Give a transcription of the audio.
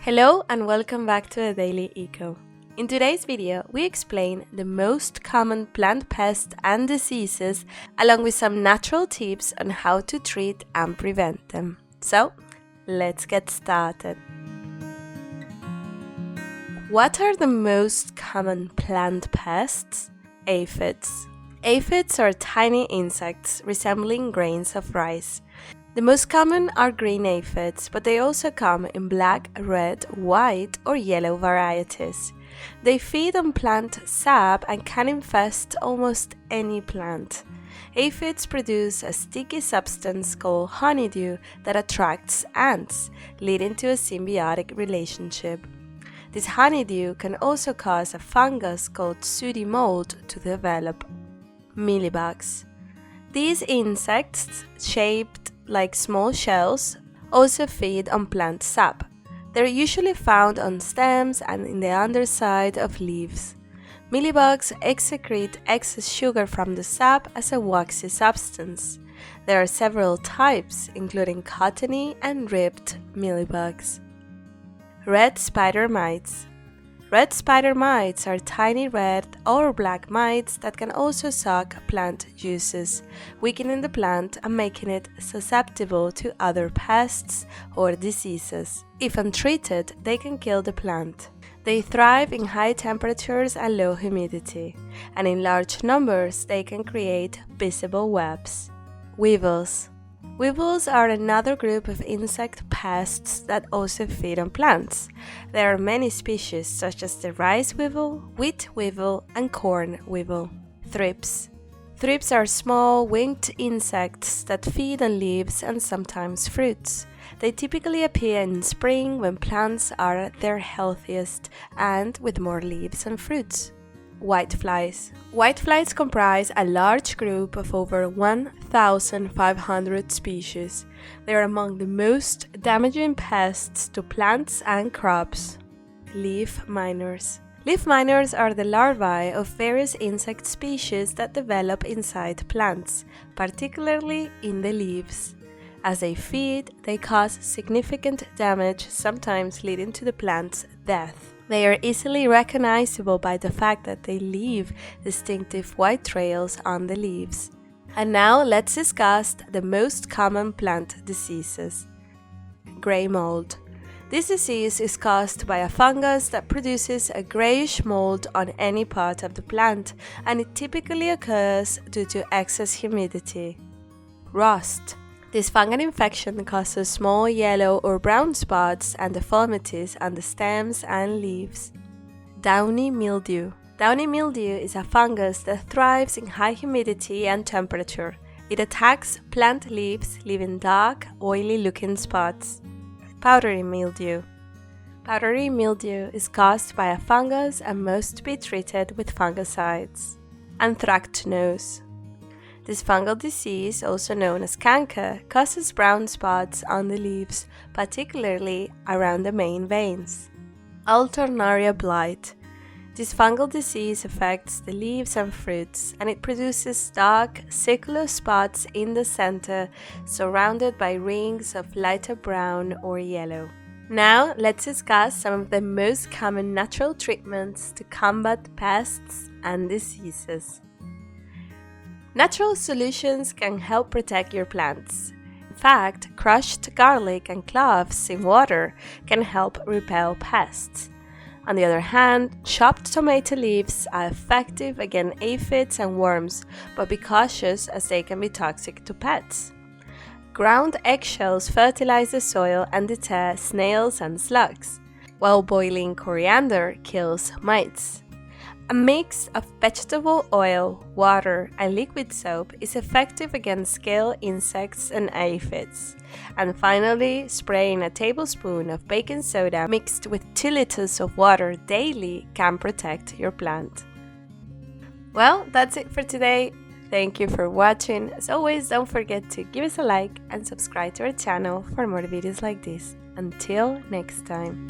Hello and welcome back to the Daily Eco. In today's video, we explain the most common plant pests and diseases along with some natural tips on how to treat and prevent them. So, let's get started. What are the most common plant pests? Aphids. Aphids are tiny insects resembling grains of rice. The most common are green aphids, but they also come in black, red, white, or yellow varieties. They feed on plant sap and can infest almost any plant. Aphids produce a sticky substance called honeydew that attracts ants, leading to a symbiotic relationship. This honeydew can also cause a fungus called sooty mold to develop. Mealybugs. These insects, shaped like small shells, also feed on plant sap. They're usually found on stems and in the underside of leaves. Mealybugs excrete excess sugar from the sap as a waxy substance. There are several types, including cottony and ribbed mealybugs. Red spider mites. Red spider mites are tiny red or black mites that can also suck plant juices, weakening the plant and making it susceptible to other pests or diseases. If untreated, they can kill the plant. They thrive in high temperatures and low humidity, and in large numbers they can create visible webs. Weevils. Weevils are another group of insect pests that also feed on plants. There are many species such as the rice weevil, wheat weevil, and corn weevil. Thrips. Thrips are small winged insects that feed on leaves and sometimes fruits. They typically appear in spring when plants are at their healthiest and with more leaves and fruits. Whiteflies. Whiteflies comprise a large group of over 1,500 species. They are among the most damaging pests to plants and crops. Leaf miners. Leaf miners are the larvae of various insect species that develop inside plants, particularly in the leaves. As they feed, they cause significant damage, sometimes leading to the plant's death. They are easily recognizable by the fact that they leave distinctive white trails on the leaves. And now let's discuss the most common plant diseases. Gry mold. This disease is caused by a fungus that produces a grayish mold on any part of the plant, and it typically occurs due to excess humidity. Rost. This fungal infection causes small yellow or brown spots and deformities on the stems and leaves. Downy mildew. Downy mildew is a fungus that thrives in high humidity and temperature. It attacks plant leaves, leaving dark, oily-looking spots. Powdery mildew. Powdery mildew is caused by a fungus and must be treated with fungicides. Anthracnose. This fungal disease, also known as canker, causes brown spots on the leaves, particularly around the main veins. ALTERNaria Blight. This fungal disease affects the leaves and fruits, and it produces dark, circular spots in the center, surrounded by rings of lighter brown or yellow. Now, let's discuss some of the most common natural treatments to combat pests and diseases. Natural solutions can help protect your plants. In fact, crushed garlic and cloves in water can help repel pests. On the other hand, chopped tomato leaves are effective against aphids and worms, but be cautious as they can be toxic to pets. Ground eggshells fertilize the soil and deter snails and slugs, while boiling coriander kills mites. A mix of vegetable oil, water, and liquid soap is effective against scale insects and aphids. And finally, spraying a tablespoon of baking soda mixed with 2 liters of water daily can protect your plant. Well, that's it for today. Thank you for watching. As always, don't forget to give us a like and subscribe to our channel for more videos like this. Until next time.